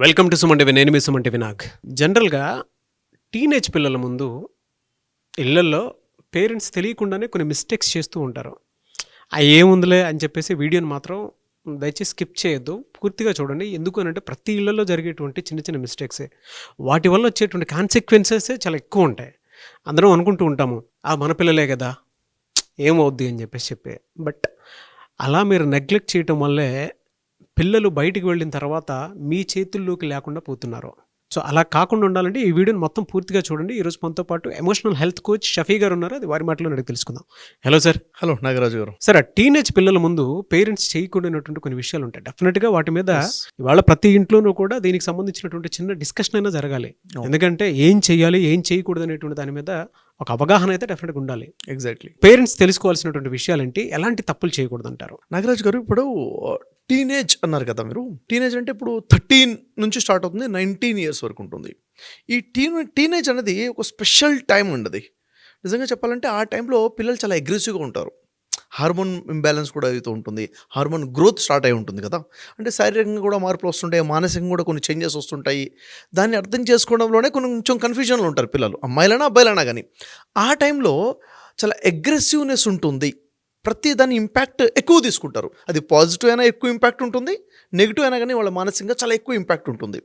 Welcome to Suman TV. నేను మీ Suman TV. నాకు జనరల్గా టీనేజ్ పిల్లల ముందు ఇళ్లల్లో పేరెంట్స్ తెలియకుండానే కొన్ని మిస్టేక్స్ చేస్తూ ఉంటారు. ఆ ఏముందిలే అని చెప్పేసి వీడియోని మాత్రం దయచేసి స్కిప్ చేయొద్దు, పూర్తిగా చూడండి. ఎందుకు అని అంటే ప్రతి ఇళ్లలో జరిగేటువంటి చిన్న చిన్న మిస్టేక్సే, వాటి వల్ల వచ్చేటువంటి కాన్సిక్వెన్సెస్ చాలా ఎక్కువ ఉంటాయి. అందరం అనుకుంటూ ఉంటాము మన పిల్లలే కదా, ఏమవుద్ది అని చెప్పి బట్ అలా మీరు నెగ్లెక్ట్ చేయటం వల్లే పిల్లలు బయటికి వెళ్ళిన తర్వాత మీ చేతుల్లోకి లేకుండా పోతున్నారు. సో అలా కాకుండా ఉండాలంటే ఈ వీడియోని మొత్తం పూర్తిగా చూడండి. ఈరోజు మనతో పాటు ఎమోషనల్ హెల్త్ కోచ్ షఫీ గారు ఉన్నారు. అది వారి మాటలో అడిగి తెలుసుకుందాం. Hello sir. హలో నాగరాజు గారు. సార్, ఆ టీనేజ్ పిల్లల ముందు పేరెంట్స్ చేయకూడనటువంటి కొన్ని విషయాలు ఉంటాయి. డెఫినెట్గా వాటి మీద ఇవాళ ప్రతి ఇంట్లోనూ కూడా దీనికి సంబంధించినటువంటి చిన్న డిస్కషన్ అయినా జరగాలి. ఎందుకంటే ఏం చేయాలి, ఏం చేయకూడదు అనేటువంటి దాని మీద ఒక అవగాహన అయితే డెఫినెట్గా ఉండాలి. ఎగ్జాక్ట్లీ. పేరెంట్స్ తెలుసుకోవాల్సినటువంటి విషయాలు ఏంటి, ఎలాంటి తప్పులు చేయకూడదు అంటారు? నాగరాజు గారు, ఇప్పుడు టీనేజ్ అన్నారు కదా మీరు. టీనేజ్ అంటే ఇప్పుడు 13 నుంచి స్టార్ట్ అవుతుంది, 19 years వరకు ఉంటుంది. ఈ టీనేజ్ అనేది ఒక స్పెషల్ టైం ఉండదు. నిజంగా చెప్పాలంటే ఆ టైంలో పిల్లలు చాలా అగ్రెసివ్గా ఉంటారు. హార్మోన్ ఇంబ్యాలెన్స్ కూడా అవుతూ ఉంటుంది, హార్మోన్ గ్రోత్ స్టార్ట్ అయి ఉంటుంది కదా. అంటే శారీరకంగా కూడా మార్పులు వస్తుంటాయి, మానసికంగా కూడా కొన్ని చేంజెస్ వస్తుంటాయి. దాన్ని అర్థం చేసుకోవడంలోనే కొంచెం కన్ఫ్యూజన్లో ఉంటారు పిల్లలు, అమ్మాయిలైనా అబ్బాయిలైనా కానీ. ఆ టైంలో చాలా అగ్రెసివ్నెస్ ఉంటుంది, ప్రతి దాని ఇంపాక్ట్ ఎక్కువ తీసుకుంటారు. అది పాజిటివ్ అయినా ఎక్కువ ఇంపాక్ట్ ఉంటుంది, నెగిటివ్ అయినా కానీ వాళ్ళ మానసికంగా చాలా ఎక్కువ ఇంపాక్ట్ ఉంటుంది.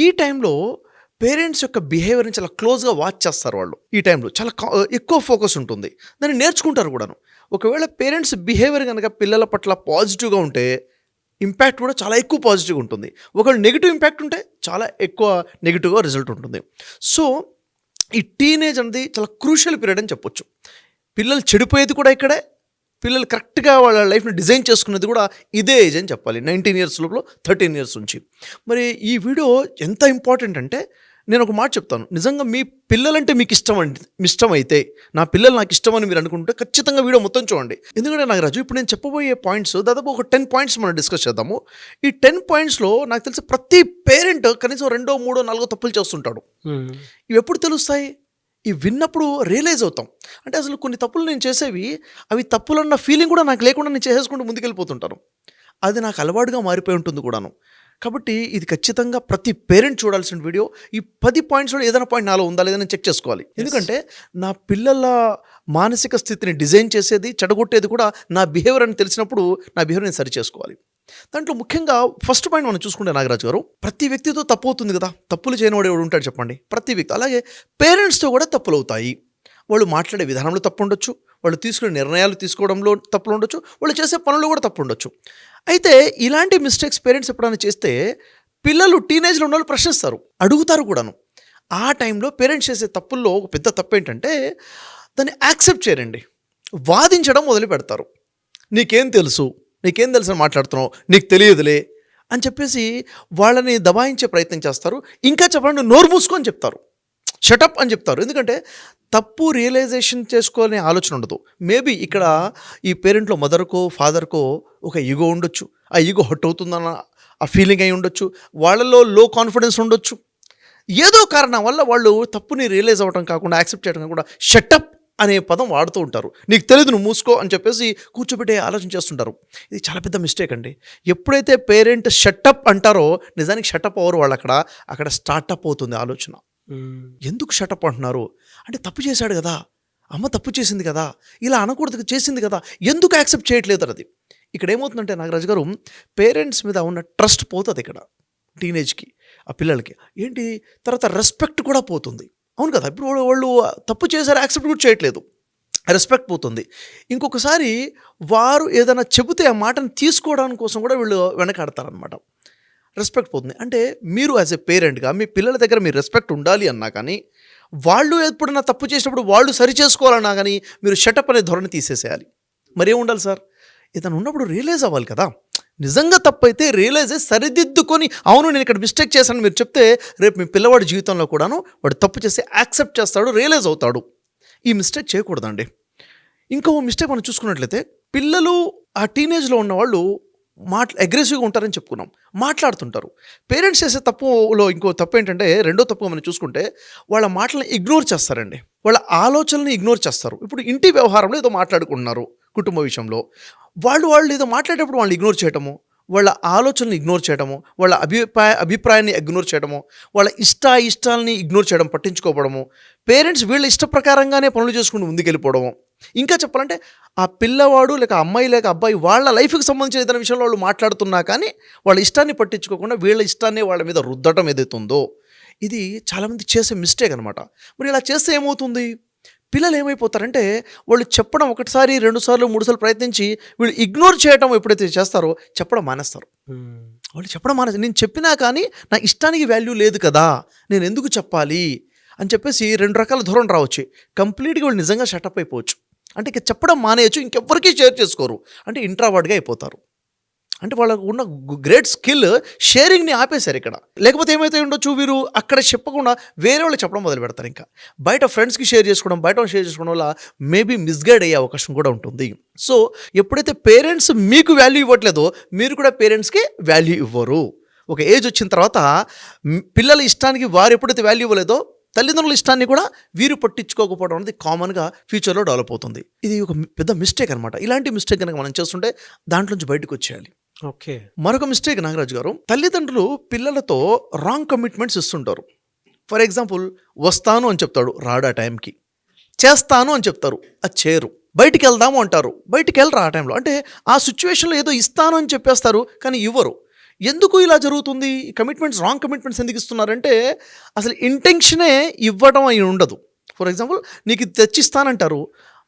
ఈ టైంలో పేరెంట్స్ యొక్క బిహేవియర్ని చాలా క్లోజ్గా వాచ్ చేస్తారు వాళ్ళు. ఈ టైంలో చాలా ఎక్కువ ఫోకస్ ఉంటుంది, దాన్ని నేర్చుకుంటారు కూడాను. ఒకవేళ పేరెంట్స్ బిహేవియర్ కనుక పిల్లల పట్ల పాజిటివ్గా ఉంటే ఇంపాక్ట్ కూడా చాలా ఎక్కువ పాజిటివ్గా ఉంటుంది. ఒకవేళ నెగిటివ్ ఇంపాక్ట్ ఉంటే చాలా ఎక్కువ నెగిటివ్గా రిజల్ట్ ఉంటుంది. సో ఈ టీనేజ్ అనేది చాలా క్రూషియల్ పీరియడ్ అని చెప్పొచ్చు. పిల్లలు చెడిపోయేది కూడా ఇక్కడే, పిల్లలు కరెక్ట్గా వాళ్ళ లైఫ్ని డిజైన్ చేసుకునేది కూడా ఇదే ఏజ్ అని చెప్పాలి. 19 years లోపల 13 years నుంచి. మరి ఈ వీడియో ఎంత ఇంపార్టెంట్ అంటే, నేను ఒక మాట చెప్తాను. నిజంగా మీ పిల్లలంటే మీకు ఇష్టమైతే, నా పిల్లలు నాకు ఇష్టమని మీరు అనుకుంటే ఖచ్చితంగా వీడియో మొత్తం చూడండి. ఎందుకంటే నాగరాజు, ఇప్పుడు నేను చెప్పబోయే పాయింట్స్ దాదాపు ఒక 10 points మనం డిస్కస్ చేద్దాము. ఈ 10 pointsలో నాకు తెలిసి ప్రతి పేరెంట్ కనీసం 2, 3, 4 తప్పులు చేస్తుంటాడు. ఇవి ఎప్పుడు తెలుస్తాయి? ఇవి విన్నప్పుడు రియలైజ్ అవుతాం. అంటే అసలు కొన్ని తప్పులు నేను చేసేవి, అవి తప్పులన్న ఫీలింగ్ కూడా నాకు లేకుండా నేను చేసేసుకుంటూ ముందుకెళ్ళిపోతుంటాను. అది నాకు అలవాటుగా మారిపోయి ఉంటుంది కూడాను. కాబట్టి ఇది ఖచ్చితంగా ప్రతి పేరెంట్ చూడాల్సిన వీడియో. ఈ 10 pointsలో ఏదైనా పాయింట్ నాలో ఉందా లేదా నేను చెక్ చేసుకోవాలి. ఎందుకంటే నా పిల్లల మానసిక స్థితిని డిజైన్ చేసేది, చెడగొట్టేది కూడా నా బిహేవియర్ అని తెలిసినప్పుడు నా బిహేవియర్ నేను సరి చేసుకోవాలి. దాంట్లో ముఖ్యంగా ఫస్ట్ పాయింట్ మనం చూసుకుంటే నాగరాజు గారు, ప్రతి వ్యక్తితో తప్పు అవుతుంది కదా. తప్పులు చేయనివాడు ఎవడు ఉంటాడు చెప్పండి? ప్రతి వ్యక్తి. అలాగే పేరెంట్స్తో కూడా తప్పులు అవుతాయి. వాళ్ళు మాట్లాడే విధానంలో తప్పు ఉండొచ్చు, వాళ్ళు తీసుకునే నిర్ణయాలు తీసుకోవడంలో తప్పులు ఉండొచ్చు, వాళ్ళు చేసే పనులు కూడా తప్పు ఉండొచ్చు. అయితే ఇలాంటి మిస్టేక్స్ పేరెంట్స్ ఎప్పుడైనా చేస్తే పిల్లలు టీనేజ్లో ఉన్న వాళ్ళు ప్రశ్నిస్తారు, అడుగుతారు కూడాను. ఆ టైంలో పేరెంట్స్ చేసే తప్పుల్లో ఒక పెద్ద తప్పు ఏంటంటే దాన్ని యాక్సెప్ట్ చేయరండి, వాదించడం మొదలు పెడతారు. నీకేం తెలుసు అని మాట్లాడుతున్నావు, నీకు తెలియదులే అని చెప్పేసి వాళ్ళని దబాయించే ప్రయత్నం చేస్తారు. ఇంకా చెప్పండి, నోరు మూసుకొని చెప్తారు, షటప్ అని చెప్తారు. ఎందుకంటే తప్పు రియలైజేషన్ చేసుకోవాలనే ఆలోచన ఉండదు. మేబీ ఇక్కడ ఈ పేరెంట్లో మదర్కో ఫాదర్కో ఒక ఈగో ఉండొచ్చు, ఆ ఈగో హర్ట్ అవుతుందన్న ఆ ఫీలింగ్ అయి ఉండొచ్చు, వాళ్ళలో లో కాన్ఫిడెన్స్ ఉండొచ్చు. ఏదో కారణం వల్ల వాళ్ళు తప్పుని రియలైజ్ అవ్వడం కాకుండా, యాక్సెప్ట్ చేయడం కాకుండా షటప్ అనే పదం వాడుతూ ఉంటారు. నీకు తెలియదు, నువ్వు మూసుకో అని చెప్పేసి కూర్చోబెట్టే ఆలోచన చేస్తుంటారు. ఇది చాలా పెద్ద మిస్టేక్ అండి. ఎప్పుడైతే పేరెంట్ షటప్ అంటారో నిజానికి షటప్ అవ్వరు వాళ్ళు, అక్కడ స్టార్టప్ అవుతుంది ఆలోచన. ఎందుకు షటప్ అంటున్నారు అంటే, తప్పు చేశాడు కదా, అమ్మ తప్పు చేసింది కదా, ఇలా అనకూడదు చేసింది కదా, ఎందుకు యాక్సెప్ట్ చేయట్లేదు అది. ఇక్కడ ఏమవుతుందంటే నాగరాజు గారు, పేరెంట్స్ మీద ఉన్న ట్రస్ట్ పోతుంది ఇక్కడ టీనేజ్కి, ఆ పిల్లలకి. ఏంటి తర్వాత రెస్పెక్ట్ కూడా పోతుంది. అవును కదా, ఇప్పుడు వాళ్ళు తప్పు చేశారు, యాక్సెప్ట్ కూడా చేయట్లేదు, రెస్పెక్ట్ పోతుంది. ఇంకొకసారి వారు ఏదైనా చెబితే ఆ మాటను తీసుకోవడానికి కోసం కూడా వీళ్ళు వెనకాడతారనమాట. రెస్పెక్ట్ పోతుంది. అంటే మీరు యాజ్ ఎ పేరెంట్గా మీ పిల్లల దగ్గర మీరు రెస్పెక్ట్ ఉండాలి అన్నా కానీ, వాళ్ళు ఎప్పుడన్నా తప్పు చేసినప్పుడు వాళ్ళు సరి చేసుకోవాలన్నా కానీ మీరు షటప్ అనే ధోరణి తీసేసేయాలి. మరేం ఉండాలి సార్? ఏదైనా ఉన్నప్పుడు రియలైజ్ అవ్వాలి కదా. నిజంగా తప్పు అయితే రియలైజ్ అయ్యి సరిదిద్దుకొని, అవును నేను ఇక్కడ మిస్టేక్ చేశాను మీరు చెప్తే, రేపు మీ పిల్లవాడి జీవితంలో కూడాను వాడు తప్పు చేసి యాక్సెప్ట్ చేస్తాడు, రియలైజ్ అవుతాడు. ఈ మిస్టేక్ చేయకూడదండి. ఇంకో మిస్టేక్ మనం చూసుకున్నట్లయితే, పిల్లలు ఆ టీనేజ్లో ఉన్నవాళ్ళు అగ్రెసివ్గా ఉంటారని చెప్పుకున్నాం, మాట్లాడుతుంటారు. పేరెంట్స్ చేసే తప్పులో ఇంకో తప్పు ఏంటంటే, రెండో తప్పు మనం చూసుకుంటే, వాళ్ళ మాటలను ఇగ్నోర్ చేస్తారండి, వాళ్ళ ఆలోచనల్ని ఇగ్నోర్ చేస్తారు. ఇప్పుడు ఇంటి వ్యవహారంలో ఏదో మాట్లాడుకుంటున్నారు, కుటుంబ విషయంలో వాళ్ళు ఏదో మాట్లాడేటప్పుడు వాళ్ళు ఇగ్నోర్ చేయటము, వాళ్ళ ఆలోచనలు ఇగ్నోర్ చేయడము, వాళ్ళ అభిప్రాయాన్ని ఇగ్నోర్ చేయడము, వాళ్ళ ఇష్టాలని ఇగ్నోర్ చేయడం, పట్టించుకోవడము, పేరెంట్స్ వీళ్ళ ఇష్ట ప్రకారంగానే పనులు చేసుకుంటూ ముందుకెళ్ళిపోవడము. ఇంకా చెప్పాలంటే ఆ పిల్లవాడు లేక అమ్మాయి లేక అబ్బాయి వాళ్ళ లైఫ్కి సంబంధించిన ఏదైనా విషయంలో వాళ్ళు మాట్లాడుతున్నా కానీ వాళ్ళ ఇష్టాన్ని పట్టించుకోకుండా వీళ్ళ ఇష్టాన్ని వాళ్ళ మీద రుద్దటం ఏదైతుందో ఇది చాలామంది చేసే మిస్టేక్ అనమాట. మరి ఇలా చేస్తే ఏమవుతుంది? పిల్లలు ఏమైపోతారంటే వాళ్ళు చెప్పడం ఒకటిసారి 2 సార్లు 3 సార్లు ప్రయత్నించి వీళ్ళు ఇగ్నోర్ చేయడం ఎప్పుడైతే చేస్తారో చెప్పడం మానేస్తారు. వాళ్ళు చెప్పడం మానేస్తారు. నేను చెప్పినా కానీ నా ఇష్టానికి వాల్యూ లేదు కదా, నేను ఎందుకు చెప్పాలి అని చెప్పేసి 2 రకాల ధోరణి రావచ్చు. కంప్లీట్గా వాళ్ళు నిజంగా షటప్ అయిపోవచ్చు. అంటే ఇక చెప్పడం మానేయచ్చు, ఇంకెవ్వరికీ షేర్ చేసుకోరు, అంటే ఇంట్రావర్డ్గా అయిపోతారు. అంటే వాళ్ళకు ఉన్న గ్రేట్ స్కిల్ షేరింగ్ని ఆపేశారు ఇక్కడ. లేకపోతే ఏమైతే ఉండొచ్చు, వీరు అక్కడ చెప్పకుండా వేరే వాళ్ళు చెప్పడం మొదలు పెడతారు. ఇంకా బయట ఫ్రెండ్స్కి షేర్ చేసుకోవడం, బయట షేర్ చేసుకోవడం వల్ల మేబీ మిస్గైడ్ అయ్యే అవకాశం కూడా ఉంటుంది. సో ఎప్పుడైతే పేరెంట్స్ మీకు వాల్యూ ఇవ్వట్లేదో మీరు కూడా పేరెంట్స్కి వాల్యూ ఇవ్వరు. ఒక ఏజ్ వచ్చిన తర్వాత పిల్లల ఇష్టానికి వారు ఎప్పుడైతే వాల్యూ ఇవ్వలేదో తల్లిదండ్రుల ఇష్టాన్ని కూడా వీరు పట్టించుకోకపోవడం అనేది కామన్గా ఫ్యూచర్లో డెవలప్ అవుతుంది. ఇది ఒక పెద్ద మిస్టేక్ అనమాట. ఇలాంటి మిస్టేక్ కనుక మనం చేస్తుంటే దాంట్లో నుంచి బయటకు వచ్చేయాలి. ఓకే. మరొక మిస్టేక్ నాగరాజు గారు, తల్లిదండ్రులు పిల్లలతో రాంగ్ కమిట్మెంట్స్ ఇస్తుంటారు. ఫర్ ఎగ్జాంపుల్, వస్తాను అని చెప్తాడు, రాడు ఆ టైంకి. చేస్తాను అని చెప్తారు, అది చేయరు. బయటికి వెళ్దాము అంటారు, బయటికి వెళ్ళరు ఆ టైంలో. అంటే ఆ సిచ్యువేషన్లో ఏదో ఇస్తాను అని చెప్పేస్తారు కానీ ఇవ్వరు. ఎందుకు ఇలా జరుగుతుంది? కమిట్మెంట్స్, రాంగ్ కమిట్మెంట్స్ ఎందుకు ఇస్తున్నారంటే అసలు ఇంటెన్షనే ఇవ్వడం అయి ఉండదు. ఫర్ ఎగ్జాంపుల్, నీకు ఇది తెచ్చిస్తానంటారు,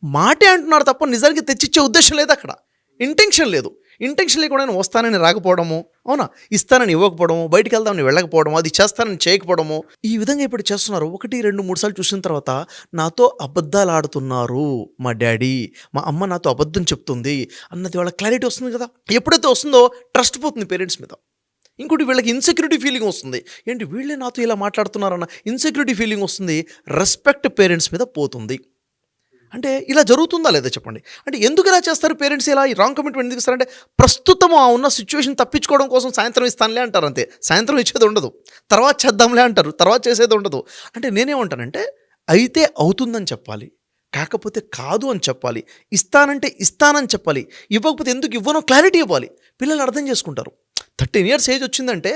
మాటే అంటున్నారు తప్ప నిజానికి తెచ్చిచ్చే ఉద్దేశం లేదు, అక్కడ ఇంటెన్షన్ లేదు. ఇంటెన్షన్ లేకుండా నేను వస్తానని రాకపోవడము, అవునా, ఇస్తానని ఇవ్వకపోవడము, బయటికి వెళ్దామని వెళ్ళకపోవడము, అది చేస్తానని చేయకపోవడము, ఈ విధంగా ఇప్పుడు చేస్తున్నారు. 1, 2, 3 సార్లు చూసిన తర్వాత నాతో అబద్ధాలు ఆడుతున్నారు మా డాడీ, మా అమ్మ నాతో అబద్ధం చెప్తుంది అన్నది వాళ్ళ క్లారిటీ వస్తుంది కదా. ఎప్పుడైతే వస్తుందో ట్రస్ట్ పోతుంది పేరెంట్స్ మీద. ఇంకోటి వీళ్ళకి ఇన్సెక్యూరిటీ ఫీలింగ్ వస్తుంది. ఏంటి వీళ్ళే నాతో ఇలా మాట్లాడుతున్నారన్న ఇన్సెక్యూరిటీ ఫీలింగ్ వస్తుంది. రెస్పెక్ట్ పేరెంట్స్ మీద పోతుంది. అంటే ఇలా జరుగుతుందా లేదా చెప్పండి. అంటే ఎందుకు ఇలా చేస్తారు పేరెంట్స్? ఇలా ఈ రాంగ్ కమిట్మెంట్ ఎందుకు ఇస్తారంటే ప్రస్తుతం ఆ ఉన్న సిచ్యువేషన్ తప్పించుకోవడం కోసం సాయంత్రం ఇస్తానులే అంటారు, అంతే. సాయంత్రం ఇచ్చేది ఉండదు, తర్వాత చేద్దాంలే అంటారు, తర్వాత చేసేది ఉండదు. అంటే నేనేమంటానంటే అయితే అవుతుందని చెప్పాలి, కాకపోతే కాదు అని చెప్పాలి. ఇస్తానంటే ఇస్తానని చెప్పాలి, ఇవ్వకపోతే ఎందుకు ఇవ్వనో క్లారిటీ ఇవ్వాలి. పిల్లలు అర్థం చేసుకుంటారు. 13 years ఏజ్ వచ్చిందంటే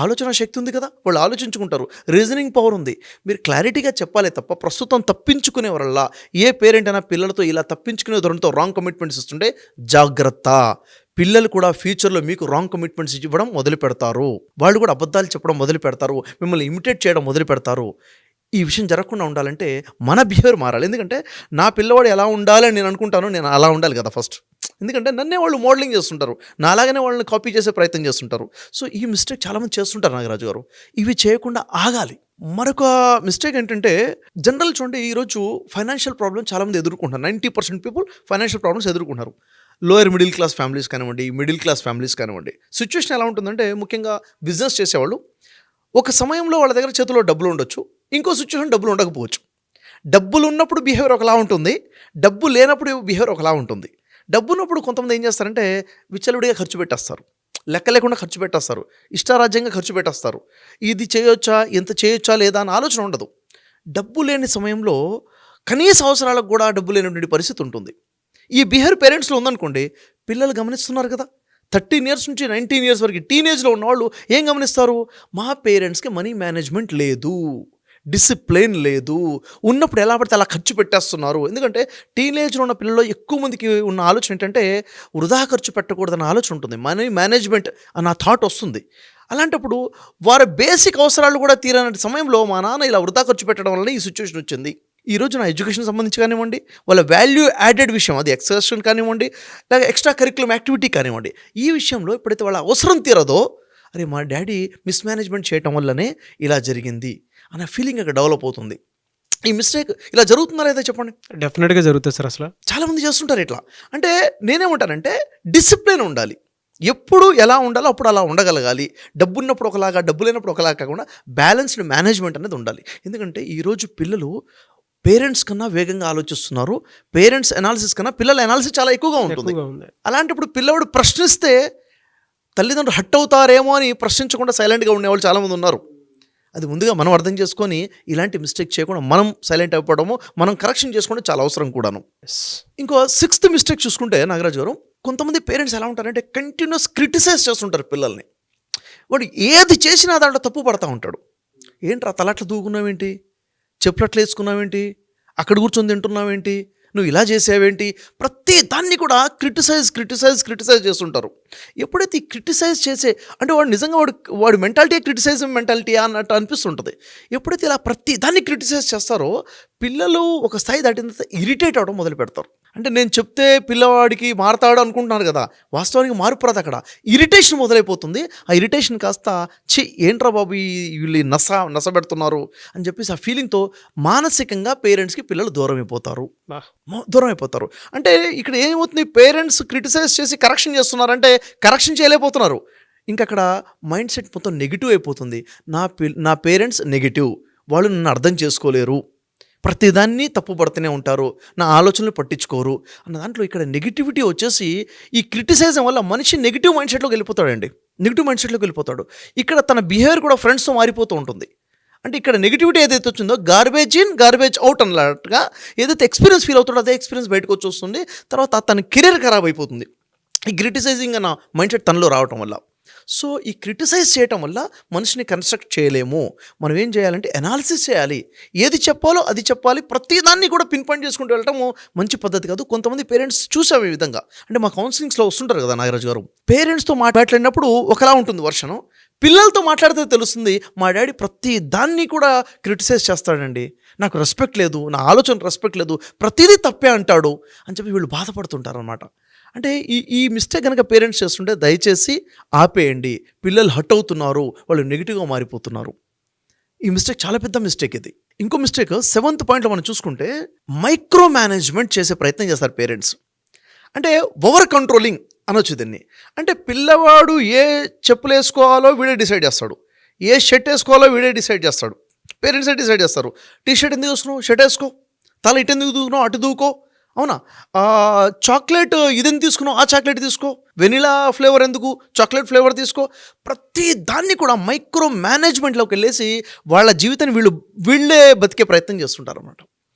ఆలోచన శక్తి ఉంది కదా, వాళ్ళు ఆలోచించుకుంటారు, రీజనింగ్ పవర్ ఉంది. మీరు క్లారిటీగా చెప్పాలి తప్ప ప్రస్తుతం తప్పించుకునే వల్ల ఏ పేరెంట్ అయినా పిల్లలతో ఇలా తప్పించుకునే ధోరణితో రాంగ్ కమిట్మెంట్స్ ఇస్తుంటే జాగ్రత్త. పిల్లలు కూడా ఫ్యూచర్లో మీకు రాంగ్ కమిట్మెంట్స్ ఇవ్వడం మొదలు పెడతారు. వాళ్ళు కూడా అబద్ధాలు చెప్పడం మొదలు పెడతారు, మిమ్మల్ని ఇమిటేట్ చేయడం మొదలు పెడతారు. ఈ విషయం జరగకుండా ఉండాలంటే మన బిహేవియర్ మారాలి. ఎందుకంటే నా పిల్లవాడు ఎలా ఉండాలని నేను అనుకుంటాను, నేను అలా ఉండాలి కదా ఫస్ట్. ఎందుకంటే నన్నే వాళ్ళు మోడలింగ్ చేస్తుంటారు, నా అలాగనే వాళ్ళని కాపీ చేసే ప్రయత్నం చేస్తుంటారు. సో ఈ మిస్టేక్ చాలామంది చేస్తుంటారు నాగరాజు గారు. ఇవి చేయకుండా ఆగాలి. మరొక మిస్టేక్ ఏంటంటే జనరల్ చూడండి, ఈరోజు ఫైనాన్షియల్ ప్రాబ్లమ్ చాలామంది ఎదుర్కొంటారు. 90% పీపుల్ ఫైనాన్షియల్ ప్రాబ్లమ్స్ ఎదుర్కొంటారు. లోయర్ మిడిల్ క్లాస్ ఫ్యామిలీస్ కానివ్వండి, మిడిల్ క్లాస్ ఫ్యామిలీస్ కానివ్వండి. సిచ్యువేషన్ ఎలా ఉంటుందంటే ముఖ్యంగా బిజినెస్ చేసేవాళ్ళు ఒక సమయంలో వాళ్ళ దగ్గర చేతిలో డబ్బులు ఉండొచ్చు, ఇంకో సిచ్యువేషన్ డబ్బులు ఉండకపోవచ్చు. డబ్బులు ఉన్నప్పుడు బిహేవియర్ ఒకలా ఉంటుంది, డబ్బు లేనప్పుడు బిహేవియర్ ఒకలా ఉంటుంది. డబ్బు ఉన్నప్పుడు కొంతమంది ఏం చేస్తారంటే విచ్చలవిడిగా ఖర్చు పెట్టేస్తారు, లెక్క లేకుండా ఖర్చు పెట్టేస్తారు, ఇష్టారాజ్యంగా ఖర్చు పెట్టేస్తారు. ఇది చేయొచ్చా, ఎంత చేయొచ్చా లేదా అని ఆలోచన ఉండదు. డబ్బు లేని సమయంలో కనీస అవసరాలకు కూడా డబ్బు లేనటువంటి పరిస్థితి ఉంటుంది. ఈ బిహేవియర్ పేరెంట్స్లో ఉందనుకోండి, పిల్లలు గమనిస్తున్నారు కదా. 13 years నుంచి 19 years వరకు టీనేజ్లో ఉన్నవాళ్ళు ఏం గమనిస్తారు? మా పేరెంట్స్కి మనీ మేనేజ్మెంట్ లేదు, డిసిప్లిన్ లేదు, ఉన్నప్పుడు ఎలా పడితే అలా ఖర్చు పెట్టేస్తున్నారు. ఎందుకంటే టీనేజ్లో ఉన్న పిల్లల్లో ఎక్కువ మందికి ఉన్న ఆలోచన ఏంటంటే వృధా ఖర్చు పెట్టకూడదన్న ఆలోచన ఉంటుంది, మనీ మేనేజ్మెంట్ అన్న థాట్ వస్తుంది. అలాంటప్పుడు వారి బేసిక్ అవసరాలు కూడా తీరని సమయంలో మా నాన్న ఇలా వృధా ఖర్చు పెట్టడం వల్ల ఈ సిచ్యువేషన్ వచ్చింది. ఈరోజు నా ఎడ్యుకేషన్ సంబంధించి కానివ్వండి, వాళ్ళ వాల్యూ యాడెడ్ విషయం, అది ఎక్సర్సైజ్ కానివ్వండి, లేక ఎక్స్ట్రా కరిక్యులమ్ యాక్టివిటీ కానివ్వండి, ఈ విషయంలో ఎప్పుడైతే వాళ్ళ అవసరం తీరదో, అరే మా డాడీ మిస్మేనేజ్మెంట్ చేయటం వల్లనే ఇలా జరిగింది అనే ఫీలింగ్ అక్కడ డెవలప్ అవుతుంది. ఈ మిస్టేక్ ఇలా జరుగుతుందా లేదా చెప్పండి? డెఫినెట్గా జరుగుతుంది సార్. అసలు చాలామంది చేస్తుంటారు ఇట్లా. అంటే నేనేమంటానంటే డిసిప్లిన్ ఉండాలి. ఎప్పుడు ఎలా ఉండాలో అప్పుడు అలా ఉండగలగాలి. డబ్బు ఉన్నప్పుడు ఒకలాగా, డబ్బు లేనప్పుడు ఒకలాగా కాకుండా బ్యాలెన్స్డ్ మేనేజ్మెంట్ అనేది ఉండాలి. ఎందుకంటే ఈరోజు పిల్లలు పేరెంట్స్ కన్నా వేగంగా ఆలోచిస్తున్నారు. పేరెంట్స్ అనాలిసిస్ కన్నా పిల్లల అనాలిసిస్ చాలా ఎక్కువగా ఉంటుంది. అలాంటప్పుడు పిల్లవాడు ప్రశ్నిస్తే తల్లిదండ్రులు హట్ అవుతారేమో అని ప్రశ్నించకుండా సైలెంట్గా ఉండేవాళ్ళు చాలామంది ఉన్నారు. అది ముందుగా మనం అర్థం చేసుకొని ఇలాంటి మిస్టేక్ చేయకుండా మనం సైలెంట్ అయిపోవడము, మనం కరెక్షన్ చేసుకోవడం చాలా అవసరం కూడాను. ఇంకో 6th మిస్టేక్ చూసుకుంటే నాగరాజు గారు, కొంతమంది పేరెంట్స్ ఎలా ఉంటారంటే కంటిన్యూస్ క్రిటిసైజ్ చేస్తుంటారు పిల్లల్ని. వాడు ఏది చేసినా దాంట్లో తప్పు పడతా ఉంటాడు. ఏంట్రా తలట్లు దూకున్నావేంటి, చెప్పులట్లు వేసుకున్నావేంటి, అక్కడ కూర్చొని తింటున్నావేంటి, నువ్వు ఇలా చేసావేంటి, ప్రతి దాన్ని కూడా క్రిటిసైజ్ చేస్తుంటారు. ఎప్పుడైతే ఈ క్రిటిసైజ్ చేసే అంటే వాడు నిజంగా వాడి మెంటాలిటీ క్రిటిసైజం మెంటాలిటీ అన్నట్టు అనిపిస్తుంటుంది. ఎప్పుడైతే ఇలా ప్రతి దాన్ని క్రిటిసైజ్ చేస్తారో పిల్లలు ఒక స్థాయి దాటిన తర్వాత ఇరిటేట్ అవ్వడం మొదలు పెడతారు. అంటే నేను చెప్తే పిల్లవాడికి మారతాడు అనుకుంటున్నారు కదా, వాస్తవానికి మార్పు రాదు. అక్కడ ఇరిటేషన్ మొదలైపోతుంది. ఆ ఇరిటేషన్ కాస్త ఏంట్రా బాబు వీళ్ళు నస పెడుతున్నారు అని చెప్పేసి ఆ ఫీలింగ్తో మానసికంగా పేరెంట్స్కి పిల్లలు దూరం అయిపోతారు. అంటే ఇక్కడ ఏమవుతుంది, పేరెంట్స్ క్రిటిసైజ్ చేసి కరెక్షన్ చేస్తున్నారంటే కరెక్షన్ చేయలేకపోతున్నారు. ఇంకక్కడ మైండ్ సెట్ మొత్తం నెగిటివ్ అయిపోతుంది. నా పేరెంట్స్ నెగిటివ్, వాళ్ళు నన్ను అర్థం చేసుకోలేరు, ప్రతిదాన్ని తప్పు పడుతూనే ఉంటారు, నా ఆలోచనలు పట్టించుకోరు అన్న దాంట్లో ఇక్కడ నెగిటివిటీ వచ్చేసి ఈ క్రిటిసైజం వల్ల మనిషి నెగిటివ్ మైండ్ సెట్లోకి వెళ్ళిపోతాడు. ఇక్కడ తన బిహేవియర్ కూడా ఫ్రెండ్స్తో మారిపోతూ ఉంటుంది. అంటే ఇక్కడ నెగిటివిటీ ఏదైతే వచ్చిందో గార్బేజ్ ఇన్ గార్బేజ్ అవుట్ అన్నట్టుగా ఏదైతే ఎక్స్పీరియన్స్ ఫీల్ అవుతాడో అదే ఎక్స్పీరియన్స్ బయటకు వచ్చి వస్తుంది. తర్వాత తన కెరీర్ ఖరాబ్ అయిపోతుంది ఈ క్రిటిసైజింగ్ అన్న మైండ్ సెట్ తనలో రావటం వల్ల. సో ఈ క్రిటిసైజ్ చేయటం వల్ల మనిషిని కన్స్ట్రక్ట్ చేయలేము. మనం ఏం చేయాలంటే అనాలిసిస్ చేయాలి, ఏది చెప్పాలో అది చెప్పాలి. ప్రతిదాన్ని కూడా పిన్ పాయింట్ చేసుకుంటూ వెళ్ళటము మంచి పద్ధతి కాదు. కొంతమంది పేరెంట్స్ చూసాము ఈ విధంగా. అంటే మా కౌన్సిలింగ్స్లో వస్తుంటారు కదా నాగరాజు గారు, పేరెంట్స్తో మాట్లాడినప్పుడు ఒకలా ఉంటుంది వర్షను, పిల్లలతో మాట్లాడితే తెలుస్తుంది మా డాడీ ప్రతి దాన్ని కూడా క్రిటిసైజ్ చేస్తాడండి, నాకు రెస్పెక్ట్ లేదు, నా ఆలోచన రెస్పెక్ట్ లేదు, ప్రతిదీ తప్పే అంటాడు అని చెప్పి వీళ్ళు బాధపడుతుంటారు అనమాట. అంటే ఈ మిస్టేక్ కనుక పేరెంట్స్ చేస్తుంటే దయచేసి ఆపేయండి. పిల్లలు హర్ట్ అవుతున్నారు, వాళ్ళు నెగిటివ్గా మారిపోతున్నారు. ఈ మిస్టేక్ చాలా పెద్ద మిస్టేక్ ఇది. ఇంకో మిస్టేక్ 7th పాయింట్లో మనం చూసుకుంటే మైక్రో మేనేజ్మెంట్ చేసే ప్రయత్నం చేస్తారు పేరెంట్స్. అంటే ఓవర్ కంట్రోలింగ్ అనొచ్చు దీన్ని. అంటే పిల్లవాడు ఏ చెప్పులు వేసుకోవాలో వీడే డిసైడ్ చేస్తాడు, ఏ షర్ట్ వేసుకోవాలో వీడే డిసైడ్ చేస్తాడు. పేరెంట్సే డిసైడ్ చేస్తారు. టీ షర్ట్ ఎందుకు వేసుకున్నావు, షర్ట్ వేసుకో, తల ఇటు ఎందుకు దూకున్నావు, అటు దూకో, అవునా, చాక్లెట్ ఇదెందుకు తీసుకున్నావు, ఆ చాక్లెట్ తీసుకో, వెనిలా ఫ్లేవర్ ఎందుకు, చాక్లెట్ ఫ్లేవర్ తీసుకో. ప్రతి దాన్ని కూడా మైక్రో మేనేజ్మెంట్లోకి వెళ్ళేసి వాళ్ళ జీవితాన్ని వీళ్ళే బతికే ప్రయత్నం చేస్తుంటారు అన్నమాట.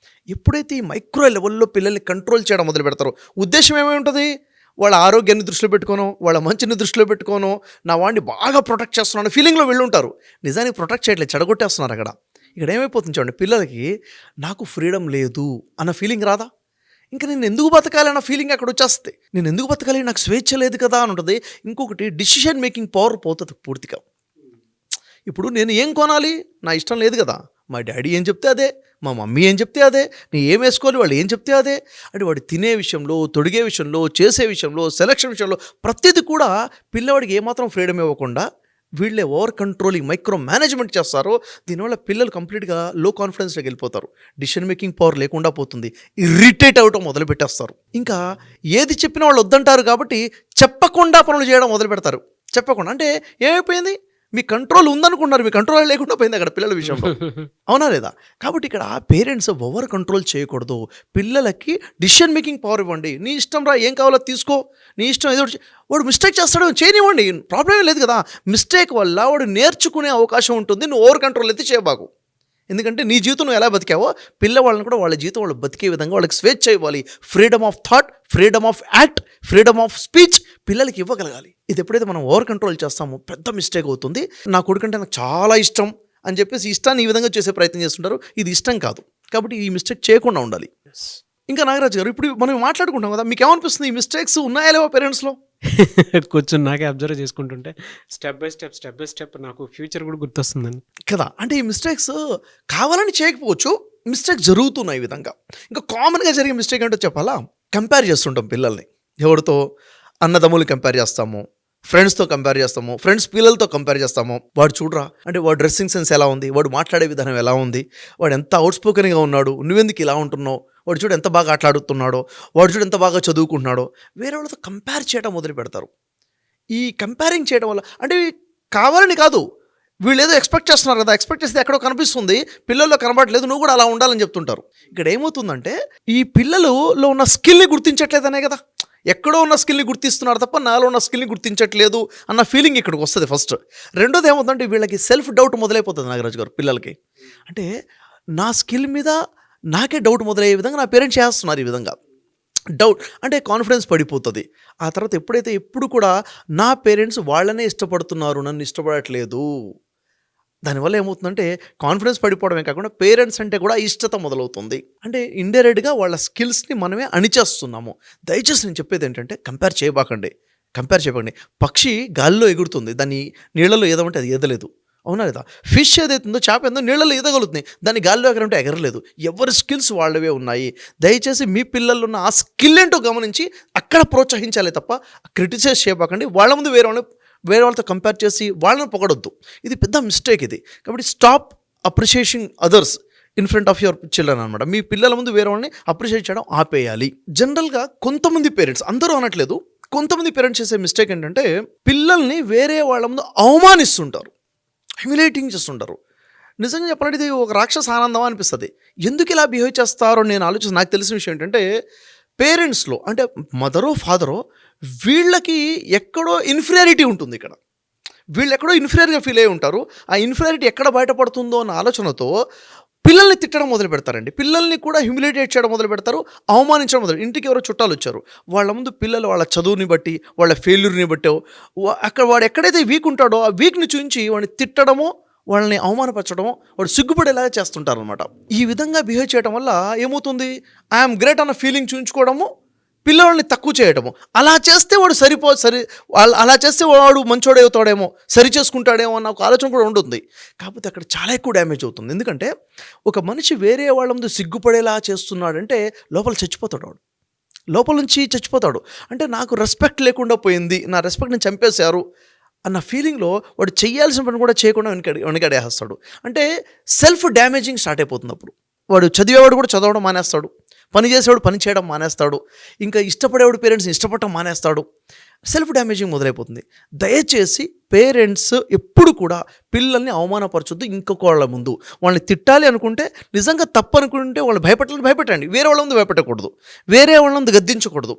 ఎప్పుడైతే ఈ మైక్రో లెవెల్లో పిల్లల్ని కంట్రోల్ చేయడం మొదలు పెడతారో ఉద్దేశం ఏమై ఉంటుంది, వాళ్ళ ఆరోగ్యాన్ని దృష్టిలో పెట్టుకోనో, వాళ్ళ మంచిని దృష్టిలో పెట్టుకోనో, నా వాడిని బాగా ప్రొటెక్ట్ చేస్తున్నాను ఫీలింగ్లో వెళ్ళుంటారు. నిజానికి ప్రొటెక్ట్ చేయట్లేదు, చెడగొట్టేస్తున్నారు అక్కడ. ఇక్కడ ఏమైపోతుంది చూడండి, పిల్లలకి నాకు ఫ్రీడమ్ లేదు అన్న ఫీలింగ్ రాదా, ఇంకా నేను ఎందుకు బతకాలి అన్న ఫీలింగ్ అక్కడ వచ్చేస్తుంది. నేను ఎందుకు బతకాలి, నాకు స్వేచ్ఛ లేదు కదా అని ఉంటుంది. ఇంకొకటి డిసిషన్ మేకింగ్ పవర్ పోతుంది పూర్తిగా. ఇప్పుడు నేను ఏం కొనాలి, నా ఇష్టం లేదు కదా, మా డాడీ ఏం చెప్తే అదే, మా మమ్మీ ఏం చెప్తే అదే, నేను ఏం వేసుకోవాలి వాళ్ళు ఏం చెప్తే అదే. అంటే వాడు తినే విషయంలో, తొడిగే విషయంలో, చేసే విషయంలో, సెలక్షన్ విషయంలో ప్రతిదీ కూడా పిల్లవాడికి ఏమాత్రం ఫ్రీడమ్ ఇవ్వకుండా వీళ్ళే ఓవర్ కంట్రోలింగ్ మైక్రో మేనేజ్మెంట్ చేస్తారో దీనివల్ల పిల్లలు కంప్లీట్గా లో కాన్ఫిడెన్స్లోకి వెళ్ళిపోతారు. డిసిషన్ మేకింగ్ పవర్ లేకుండా పోతుంది, ఇరిటేట్ అవ్వటం మొదలు పెట్టేస్తారు. ఇంకా ఏది చెప్పినా వాళ్ళు వద్దంటారు కాబట్టి చెప్పకుండా పనులు చేయడం మొదలు పెడతారు. చెప్పకుండా అంటే ఏమైపోయింది, మీ కంట్రోల్ ఉందనుకున్నారు, మీ కంట్రోల్ లేకుండా పోయింది అక్కడ పిల్లల విషయంలో, అవునా లేదా. కాబట్టి ఇక్కడ పేరెంట్స్ ఓవర్ కంట్రోల్ చేయకూడదు. పిల్లలకి డిసిషన్ మేకింగ్ పవర్ ఇవ్వండి. నీ ఇష్టం రా, ఏం కావాలో తీసుకో, నీ ఇష్టం ఏదో వాడు మిస్టేక్ చేస్తాడు చేయనివ్వండి, ప్రాబ్లం లేదు కదా. మిస్టేక్ వల్ల వాడు నేర్చుకునే అవకాశం ఉంటుంది. నువ్వు ఓవర్ కంట్రోల్ అయితే చేయబాకు. ఎందుకంటే నీ జీవితం నువ్వు ఎలా బతికావో పిల్లవాళ్ళని కూడా వాళ్ళ జీవితం వాళ్ళు బతికే విధంగా వాళ్ళకి స్వేచ్ఛ ఇవ్వాలి. Freedom of thought, freedom of act, freedom of speech పిల్లలకి ఇవ్వగలగాలి. ఇది ఎప్పుడైతే మనం ఓవర్ కంట్రోల్ చేస్తామో పెద్ద మిస్టేక్ అవుతుంది. నా కొడుకంటే నాకు చాలా ఇష్టం అని చెప్పేసి ఇష్టాన్ని ఈ విధంగా చేసే ప్రయత్నం చేస్తుంటారు. ఇది ఇష్టం కాదు, కాబట్టి ఈ మిస్టేక్ చేయకుండా ఉండాలి. ఇంకా నాగరాజు గారు, ఇప్పుడు మనం మాట్లాడుకుంటాం కదా, మీకు ఏమనిపిస్తుంది, ఈ మిస్టేక్స్ ఉన్నాయా లేవా పేరెంట్స్లో? కొంచెం నాకే అబ్జర్వ్ చేసుకుంటుంటే స్టెప్ బై స్టెప్ నాకు ఫ్యూచర్ కూడా గుర్తొస్తుందండి కదా. అంటే ఈ మిస్టేక్స్ కావాలని చేయకపోవచ్చు, మిస్టేక్ జరుగుతున్నాయి ఈ విధంగా. ఇంకా కామన్గా జరిగే మిస్టేక్ ఏంటో చెప్పాలా, కంపేర్ చేస్తుంటాం పిల్లల్ని. ఎవరితో, అన్నదమ్ములు కంపేర్ చేస్తాము, ఫ్రెండ్స్తో కంపేర్ చేస్తాము, ఫ్రెండ్స్ పిల్లలతో కంపేర్ చేస్తాము. వాడు చూడరా అంటే వాడు డ్రెస్సింగ్ సెన్స్ ఎలా ఉంది, వాడు మాట్లాడే విధానం ఎలా ఉంది, వాడు ఎంత అవుట్స్పోకెన్గా ఉన్నాడు, నువ్వెందుకు ఇలా ఉంటున్నావు, వాడు చూడు ఎంత బాగా ఆటలాడుతున్నాడో, వాడు చూడు ఎంత బాగా చదువుకుంటున్నాడో, వేరే వాళ్ళతో కంపేర్ చేయడం మొదలు పెడతారు. ఈ కంపేరింగ్ చేయడం వల్ల అంటే కావాలని కాదు, వీళ్ళు ఏదో ఎక్స్పెక్ట్ చేస్తున్నారు కదా, ఎక్స్పెక్ట్ చేస్తే ఎక్కడో కనిపిస్తుంది, పిల్లల్లో కనబడట్లేదు, నువ్వు కూడా అలా ఉండాలని చెప్తుంటారు. ఇక్కడ ఏమవుతుందంటే ఈ పిల్లలలో ఉన్న స్కిల్ని గుర్తించట్లేదనే కదా, ఎక్కడో ఉన్న స్కిల్ని గుర్తిస్తున్నారు తప్ప నాలో ఉన్న స్కిల్ని గుర్తించట్లేదు అన్న ఫీలింగ్ ఇక్కడికి వస్తుంది ఫస్ట్. రెండోది ఏమవుతుందంటే వీళ్ళకి సెల్ఫ్ డౌట్ మొదలైపోతుంది నాగరాజు గారు పిల్లలకి. అంటే నా స్కిల్ మీద నాకే డౌట్ మొదలయ్యే విధంగా నా పేరెంట్స్ చేస్తున్నారు ఈ విధంగా. డౌట్ అంటే కాన్ఫిడెన్స్ పడిపోతుంది. ఆ తర్వాత ఎప్పుడు కూడా నా పేరెంట్స్ వాళ్ళనే ఇష్టపడుతున్నారు, నన్ను ఇష్టపడట్లేదు. దానివల్ల ఏమవుతుందంటే కాన్ఫిడెన్స్ పడిపోవడమే కాకుండా పేరెంట్స్ అంటే కూడా ఇష్టత మొదలవుతుంది. అంటే ఇండైరెక్ట్గా వాళ్ళ స్కిల్స్ని మనమే అణిచేస్తున్నాము. దయచేసి నేను చెప్పేది ఏంటంటే కంపేర్ చేయబాకండి. పక్షి గాలిలో ఎగురుతుంది, దాన్ని నీళ్ళలో ఏదమంటే అది ఎదలేదు, అవునా లేదా? ఫిష్ ఏదైతుందో, చేప ఏందో నీళ్ళలో ఈదగలుగుతుంది, దాన్ని గాలిలో ఎగరంటే ఎగరలేదు. ఎవరి స్కిల్స్ వాళ్ళవే ఉన్నాయి. దయచేసి మీ పిల్లల్లో ఉన్న ఆ స్కిల్ ఏంటో గమనించి అక్కడ ప్రోత్సహించాలి తప్ప క్రిటిసైజ్ చేయబాకండి. వాళ్ళ ముందు వేరే వాళ్ళతో కంపేర్ చేసి వాళ్ళని పొగడొద్దు. ఇది పెద్ద మిస్టేక్ ఇది. కాబట్టి stop appreciating others in front of your children అనమాట. మీ పిల్లల ముందు వేరే వాళ్ళని అప్రిషియేట్ చేయడం ఆపేయాలి. జనరల్గా కొంతమంది పేరెంట్స్, అందరూ అనట్లేదు, కొంతమంది పేరెంట్స్ చేసే మిస్టేక్ ఏంటంటే పిల్లల్ని వేరే వాళ్ళ ముందు అవమానిస్తుంటారు, హ్యూమిలేటింగ్ చేస్తుంటారు. నిజంగా చెప్పాలంటే ఇది ఒక రాక్షస ఆనందం అనిపిస్తుంది. ఎందుకు ఇలా బిహేవ్ చేస్తారో నేను ఆలోచిస్తాను. నాకు తెలిసిన విషయం ఏంటంటే పేరెంట్స్లో అంటే మదరో ఫాదరో వీళ్ళకి ఎక్కడో ఇన్ఫీరియారిటీ ఉంటుంది. ఇక్కడ వీళ్ళు ఎక్కడో ఇన్ఫీరియర్గా ఫీల్ అయి ఉంటారు. ఆ ఇన్ఫీరియారిటీ ఎక్కడ బయటపడుతుందో అన్న ఆలోచనతో పిల్లల్ని తిట్టడం మొదలు పెడతారండి. పిల్లల్ని కూడా హ్యూమిలేట్ చేయడం మొదలు పెడతారు, అవమానించడం మొదలు. ఇంటికి ఎవరో చుట్టాలు వచ్చారు, వాళ్ళ ముందు పిల్లలు వాళ్ళ చదువుని బట్టి, వాళ్ళ ఫెయిల్యూర్ని బట్టో, అక్కడ వాడు ఎక్కడైతే వీక్ ఉంటాడో ఆ వీక్ని చూపించి వాడిని తిట్టడమో, వాళ్ళని అవమానపరచడమో, వాడు సిగ్గుపడేలాగా చేస్తుంటారు అనమాట. ఈ విధంగా బిహేవ్ చేయడం వల్ల ఏమవుతుంది, ఐఎమ్ గ్రేట్ అన్న ఫీలింగ్ చూపించుకోవడము, పిల్లల్ని తక్కువ చేయడము. అలా చేస్తే వాడు అలా చేస్తే వాడు మంచోడే అవుతాడేమో, సరి చేసుకుంటాడేమో అన్న ఒక ఆలోచన కూడా ఉంటుంది. కాకపోతే అక్కడ చాలా ఎక్కువ డ్యామేజ్ అవుతుంది. ఎందుకంటే ఒక మనిషి వేరే వాళ్ళ ముందు సిగ్గుపడేలా చేస్తున్నాడంటే లోపల చచ్చిపోతాడు, వాడు లోపల నుంచి చచ్చిపోతాడు. అంటే నాకు రెస్పెక్ట్ లేకుండా పోయింది, నా రెస్పెక్ట్ని చంపేశారు అన్న ఫీలింగ్లో వాడు చేయాల్సిన పని కూడా చేయకుండా వెనకడేస్తాడు. అంటే సెల్ఫ్ డ్యామేజింగ్ స్టార్ట్ అయిపోతుంది. అప్పుడు వాడు చదివేవాడు కూడా చదవడం మానేస్తాడు, పని చేసేవాడు పని చేయడం మానేస్తాడు, ఇంకా ఇష్టపడేవాడు పేరెంట్స్ని ఇష్టపడటం మానేస్తాడు. Self damaging మొదలైపోతుంది. దయచేసి పేరెంట్స్ ఎప్పుడు కూడా పిల్లల్ని అవమానపరచొద్దు. ఇంకొక వాళ్ళ ముందు వాళ్ళని తిట్టాలి అనుకుంటే, నిజంగా తప్పు అనుకుంటే వాళ్ళు భయపెట్టండి. వేరే వాళ్ళ ముందు భయపెట్టకూడదు, వేరే వాళ్ళ ముందు గద్దించకూడదు.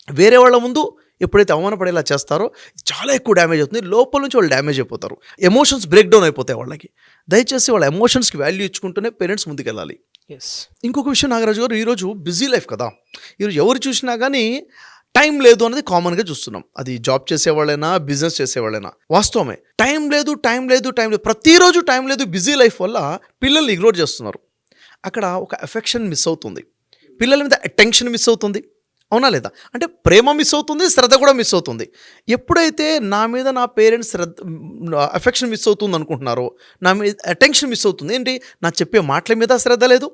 వేరే వాళ్ళ ముందు ఎప్పుడైతే అవమానపడేలా చేస్తారో చాలా ఎక్కువ డ్యామేజ్ అవుతుంది. లోపల నుంచి వాళ్ళు డ్యామేజ్ అయిపోతారు, ఎమోషన్స్ బ్రేక్ డౌన్ అయిపోతాయి వాళ్ళకి. దయచేసి వాళ్ళ ఎమోషన్స్కి వాల్యూ ఇచ్చుకుంటూనే పేరెంట్స్ ముందుకెళ్ళాలి. ఇంకొక విషయం నాగరాజు గారు, ఈరోజు బిజీ లైఫ్ కదా, ఈరోజు ఎవరు చూసినా కానీ టైం లేదు అనేది కామన్గా చూస్తున్నాం. అది జాబ్ చేసేవాళ్ళైనా బిజినెస్ చేసేవాళ్ళైనా వాస్తవమే. టైం లేదు, ప్రతిరోజు టైం లేదు. బిజీ లైఫ్ వల్ల పిల్లల్ని ఇగ్నోర్ చేస్తున్నారు. అక్కడ ఒక ఎఫెక్షన్ మిస్ అవుతుంది, పిల్లల మీద అటెన్షన్ మిస్ అవుతుంది, అవునా లేదా? అంటే ప్రేమ మిస్ అవుతుంది, శ్రద్ధ కూడా మిస్ అవుతుంది. ఎప్పుడైతే నా మీద నా పేరెంట్స్ అఫెక్షన్ మిస్ అవుతుంది అనుకుంటున్నారో, నా మీద అటెన్షన్ మిస్ అవుతుంది. ఏంటి, నా చెప్పే మాటల మీద శ్రద్ధ లేదు,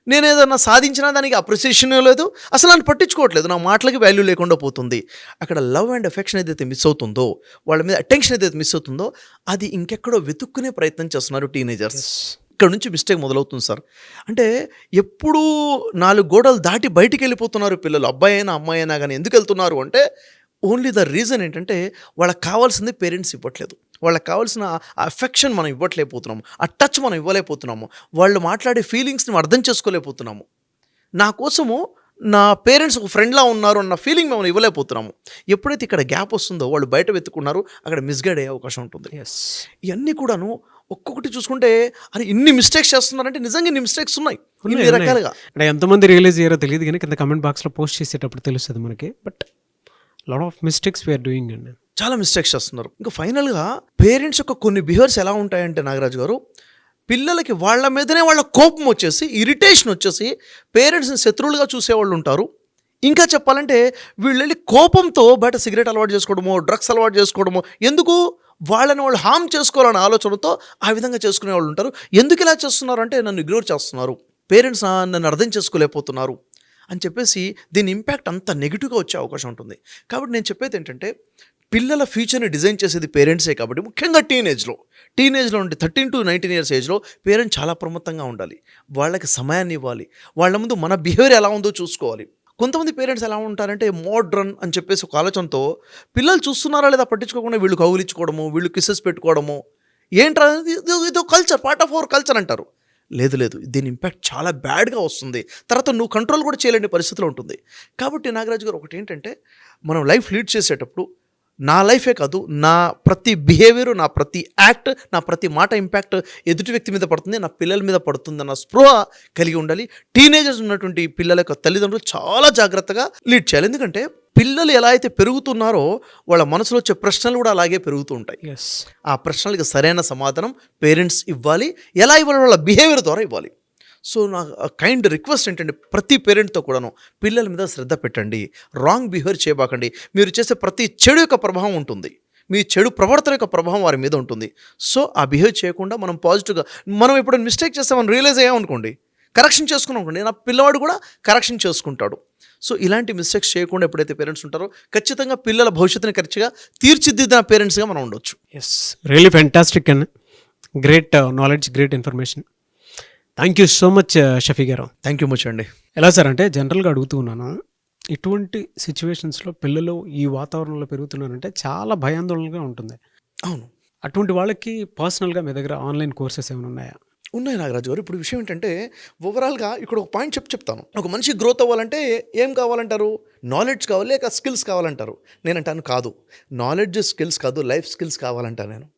నేను ఏదన్నా సాధించినా దానికి అప్రిసియేషన్ లేదు, అసలు నన్ను పట్టించుకోవట్లేదు, నా మాటలకి వాల్యూ లేకుండా పోతుంది. అక్కడ లవ్ అండ్ అఫెక్షన్ ఏదైతే మిస్ అవుతుందో, వాళ్ళ మీద అటెన్షన్ ఏదైతే మిస్ అవుతుందో, అది ఇంకెక్కడో వెతుక్కునే ప్రయత్నం చేస్తున్నారు టీనేజర్స్. ఇక్కడ నుంచి మిస్టేక్ మొదలవుతుంది సార్. అంటే ఎప్పుడూ 4 గోడలు దాటి బయటికి వెళ్ళిపోతున్నారు పిల్లలు, అబ్బాయి అయినా అమ్మాయి అయినా కానీ. ఎందుకు వెళ్తున్నారు అంటే ఓన్లీ ద రీజన్ ఏంటంటే వాళ్ళకి కావాల్సింది పేరెంట్స్ ఇవ్వట్లేదు, వాళ్ళకి కావాల్సిన ఆ అఫెక్షన్ మనం ఇవ్వట్లేకపోతున్నాము, ఆ టచ్ మనం ఇవ్వలేకపోతున్నాము, వాళ్ళు మాట్లాడే ఫీలింగ్స్ని మనం అర్థం చేసుకోలేకపోతున్నాము. నా కోసము నా పేరెంట్స్ ఒక ఫ్రెండ్లా ఉన్నారు అన్న ఫీలింగ్ మేము ఇవ్వలేకపోతున్నాము. ఎప్పుడైతే ఇక్కడ గ్యాప్ వస్తుందో వాళ్ళు బయట వెతుకున్నారు, అక్కడ మిస్గైడ్ అయ్యే అవకాశం ఉంటుంది. ఇవన్నీ కూడాను ఒక్కొక్కటి చూసుకుంటే అరే ఇన్ని మిస్టేక్స్ చేస్తున్నారంటే నిజంగా ఇన్ని మిస్టేక్స్ ఉన్నాయి ఇన్ని రకాలుగా. అంటే ఎంతమంది రియలైజ్ అయ్యారో తెలియదు కానీ కింద కమెంట్ బాక్స్లో పోస్ట్ చేసేటప్పుడు తెలుస్తుంది మనకి. But lot of mistakes we are doing అండి, చాలా మిస్టేక్స్ చేస్తున్నారు. ఇంకా ఫైనల్గా పేరెంట్స్ యొక్క కొన్ని బిహేవియర్స్ ఎలా ఉంటాయంటే నాగరాజు గారు, పిల్లలకి వాళ్ళ మీదనే వాళ్ళ కోపం వచ్చేసి, ఇరిటేషన్ వచ్చేసి పేరెంట్స్ని శత్రువులుగా చూసేవాళ్ళు ఉంటారు. ఇంకా చెప్పాలంటే వీళ్ళు వెళ్ళి కోపంతో బయట సిగరెట్ అలవాటు చేసుకోవడమో, డ్రగ్స్ అలవాటు చేసుకోవడమో, ఎందుకు వాళ్ళని వాళ్ళు హామ్ చేసుకోవాలనే ఆలోచనతో ఆ విధంగా చేసుకునే వాళ్ళు ఉంటారు. ఎందుకు ఇలా చేస్తున్నారు అంటే నన్ను ఇగ్నోర్ చేస్తున్నారు, పేరెంట్స్ నన్ను అర్థం చేసుకోలేకపోతున్నారు అని చెప్పేసి దీని ఇంపాక్ట్ అంత నెగిటివ్గా వచ్చే అవకాశం ఉంటుంది. కాబట్టి నేను చెప్పేది ఏంటంటే పిల్లల ఫ్యూచర్ని డిజైన్ చేసేది పేరెంట్సే. కాబట్టి ముఖ్యంగా టీనేజ్లో ఉండి 13 to 19 years ఏజ్లో పేరెంట్స్ చాలా ప్రమత్తంగా ఉండాలి. వాళ్ళకి సమయాన్ని ఇవ్వాలి, వాళ్ళ ముందు మన బిహేవియర్ ఎలా ఉందో చూసుకోవాలి. కొంతమంది పేరెంట్స్ ఎలా ఉంటారంటే మోడ్రన్ అని చెప్పేసి ఒక ఆలోచనతో పిల్లలు చూస్తున్నారా లేదా పట్టించుకోకుండా వీళ్ళు కౌగిలించుకోవడము, వీళ్ళు కిసెస్ పెట్టుకోవడము, ఏంట్రా ఇది culture, part of our culture అంటారు. లేదు, దీని ఇంపాక్ట్ చాలా బ్యాడ్గా వస్తుంది. తర్వాత నువ్వు కంట్రోల్ కూడా చేయలేని పరిస్థితిలో ఉంటుంది. కాబట్టి నాగరాజు గారు ఒకటి ఏంటంటే మనం లైఫ్ లీడ్ చేసేటప్పుడు నా లైఫే కాదు, నా ప్రతి బిహేవియర్, నా ప్రతి యాక్ట్, నా ప్రతి మాట ఇంపాక్ట్ ఎదుటి వ్యక్తి మీద పడుతుంది, నా పిల్లల మీద పడుతుందన్న స్పృహ కలిగి ఉండాలి. టీనేజర్స్ ఉన్నటువంటి పిల్లల యొక్క తల్లిదండ్రులు చాలా జాగ్రత్తగా లీడ్ చేయాలి. ఎందుకంటే పిల్లలు ఎలా అయితే పెరుగుతున్నారో వాళ్ళ మనసులో వచ్చే ప్రశ్నలు కూడా అలాగే పెరుగుతూ ఉంటాయి. ఎస్. ఆ ప్రశ్నలకు సరైన సమాధానం పేరెంట్స్ ఇవ్వాలి. ఎలా ఇవ్వాలి? వాళ్ళ బిహేవియర్ ద్వారా ఇవ్వాలి. సో నా కైండ్ రిక్వెస్ట్ ఏంటంటే ప్రతి పేరెంట్తో కూడాను పిల్లల మీద శ్రద్ధ పెట్టండి, రాంగ్ బిహేవియర్ చేయబాకండి. మీరు చేసే ప్రతి చెడు యొక్క ప్రభావం ఉంటుంది, మీ చెడు ప్రవర్తన యొక్క ప్రభావం వారి మీద ఉంటుంది. సో ఆ బిహేవ్ చేయకుండా మనం పాజిటివ్గా, మనం ఎప్పుడైనా మిస్టేక్ చేస్తామని రియలైజ్ అయ్యామనుకోండి, కరెక్షన్ చేసుకున్నాం అనుకోండి, నా పిల్లవాడు కూడా కరెక్షన్ చేసుకుంటాడు. సో ఇలాంటి మిస్టేక్స్ చేయకుండా ఎప్పుడైతే పేరెంట్స్ ఉంటారో ఖచ్చితంగా పిల్లల భవిష్యత్తుని ఖచ్చితంగా తీర్చిదిద్దిన పేరెంట్స్గా మనం ఉండొచ్చు. Yes, really fantastic and great knowledge, great information. Thank you so much Shafi garu. Thank you much అండి. ఎలా సార్ అంటే జనరల్గా అడుగుతూ ఉన్నాను, ఇటువంటి సిచ్యువేషన్స్లో పిల్లలు ఈ వాతావరణంలో పెరుగుతున్నారంటే చాలా భయాందోళనగా ఉంటుంది. అవును, అటువంటి వాళ్ళకి పర్సనల్గా మీ దగ్గర ఆన్లైన్ కోర్సెస్ ఏమైనా ఉన్నాయా? ఉన్నాయి నాగరాజు గారు. ఇప్పుడు విషయం ఏంటంటే ఓవరాల్గా ఇక్కడ ఒక పాయింట్ చెప్తాను. ఒక మనిషి గ్రోత్ అవ్వాలంటే ఏం కావాలంటారు? నాలెడ్జ్ కావాలి, లేక స్కిల్స్ కావాలంటారు. నేనంటాను కాదు, నాలెడ్జ్ స్కిల్స్ కాదు, లైఫ్ స్కిల్స్ కావాలంటాను నేను.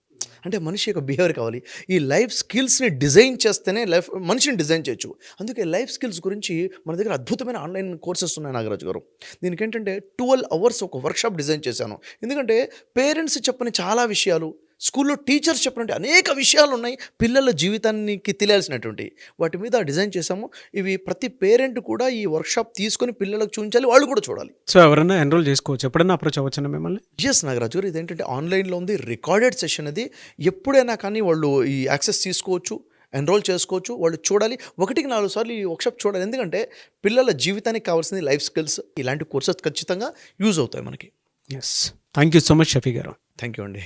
అంటే మనిషి యొక్క బిహేవియర్ కావాలి. ఈ లైఫ్ స్కిల్స్ని డిజైన్ చేస్తేనే మనిషిని డిజైన్ చేయొచ్చు. అందుకే లైఫ్ స్కిల్స్ గురించి మన దగ్గర అద్భుతమైన ఆన్లైన్ కోర్సెస్ ఉన్నాయి నాగరాజు గారు. దీనికి ఏంటంటే 12 hours ఒక వర్క్షాప్ డిజైన్ చేశాను. ఎందుకంటే పేరెంట్స్ చెప్పని చాలా విషయాలు, స్కూల్లో టీచర్స్ చెప్పినట్టు అనేక విషయాలు ఉన్నాయి పిల్లల జీవితానికి తెలియాల్సినటువంటి, వాటి మీద డిజైన్ చేశాము. ఇవి ప్రతి పేరెంట్ కూడా ఈ వర్క్షాప్ తీసుకొని పిల్లలకు చూపించాలి, వాళ్ళు కూడా చూడాలి. సో ఎవరైనా ఎన్రోల్ చేసుకోవచ్చు, ఎప్పుడైనా అప్రోచ్ అవ్వచ్చా మిమ్మల్ని? ఎస్ నాగరాజు గారు, ఇదేంటంటే ఆన్లైన్లో ఉంది, రికార్డెడ్ సెషన్ అది. ఎప్పుడైనా కానీ వాళ్ళు ఈ యాక్సెస్ తీసుకోవచ్చు, ఎన్రోల్ చేసుకోవచ్చు, వాళ్ళు చూడాలి. 1-4 సార్లు ఈ వర్క్షాప్ చూడాలి. ఎందుకంటే పిల్లల జీవితానికి కావాల్సింది లైఫ్ స్కిల్స్. ఇలాంటి కోర్సెస్ ఖచ్చితంగా యూజ్ అవుతాయి మనకి. Yes, thank you so much Shafi garu. Thank you అండి.